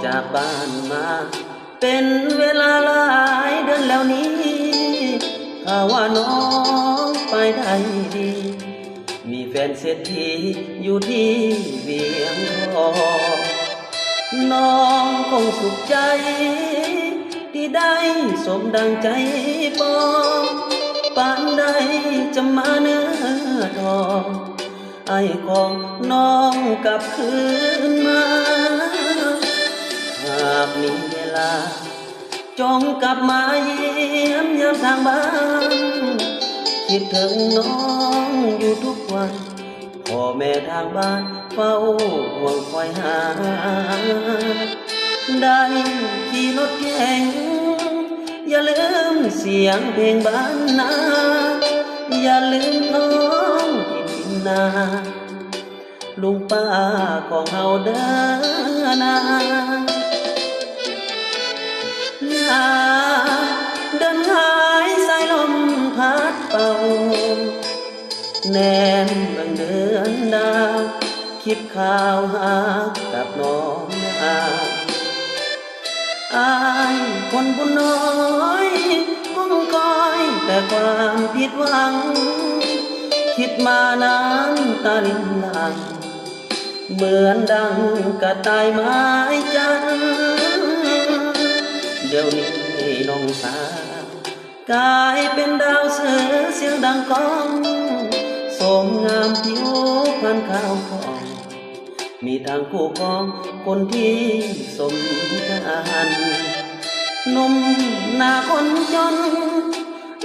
จากบ้านมาเป็นเวลาหลายเดือนแล้วนี้ข่าวว่าน้องไปได้ดีมีแฟนเศรษฐีอยู่ที่เวียงทองน้องคงสุขใจที่ได้สมดังใจปองปานใดจะมาเนื้อทองไอ้ของน้องกลับคืนมาหากมีเวลาจงกลับมาเยี่ยมยามทางบ้านคิดถึงน้องอยู่ทุกวันพ่อแม่ทางบ้านเฝ้าห่วงคอยหาได้ขี่รถแข่งอย่าลืมเสียงเพลงบ้านนาอย่าลืมท้องถิ่นนาลุงป้าของเฮาเด้อนาอย่าเดินหายสายลมพัดเป่าแนมเบิ่งเดือนดาวคิดข่าวหากับน้องนาอายคนบุญน้อยคงคอยแต่ความผิดหวังคิดมาน้ำตาลินหลังเหมือนดังกระต่ายไม้จันเดี๋ยวนี้น้องสาวกลายเป็นดาวเสือเสียงดังก้องสมงามผิวพรรณขาวผ่องมีทางคู่ครองคนที่สมกันหนุ่มหน้าคนจน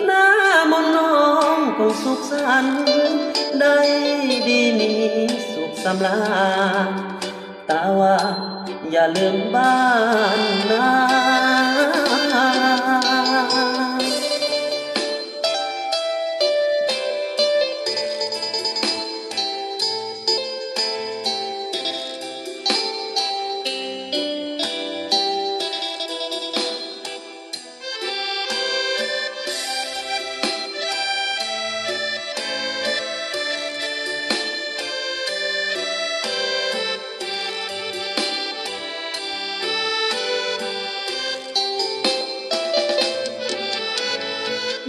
หน้ามนน้องคงสุขสันต์ได้ดีมีสุขสำราญแต่ว่าอย่าลืมบ้านนา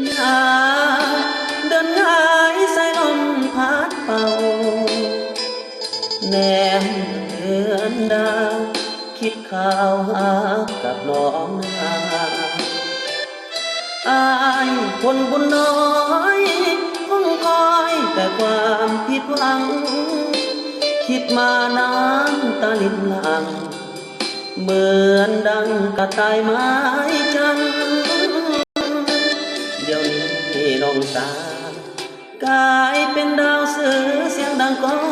อย่าเดินหายสายลมพัดเป่าแนมเดือนดาวคิดข่าวหากับน้องนาอายคนบุญน้อยคงคอยแต่ความผิดหวังคิดมาน้ำตาลินหลังเหมือนดังกระต่ายไม้จันเดี๋ยวนี้น้องสาวกลายเป็นดาวเสือเสียงดังก้อง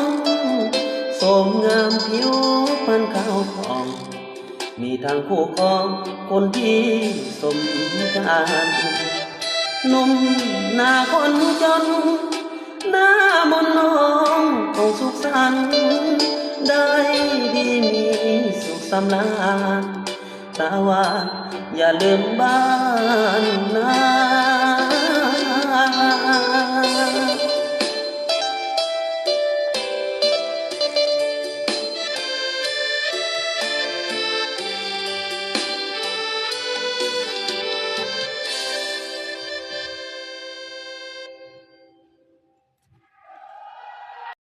สมงามผิวพรรณขาวผ่องมีทางคู่ครองคนที่สมกันหนุ่มหน้าคนจนหน้ามนน้องคงสุขสันต์ได้ดีมีสุขสำราญแต่ว่าอย่าลืมบ้านนา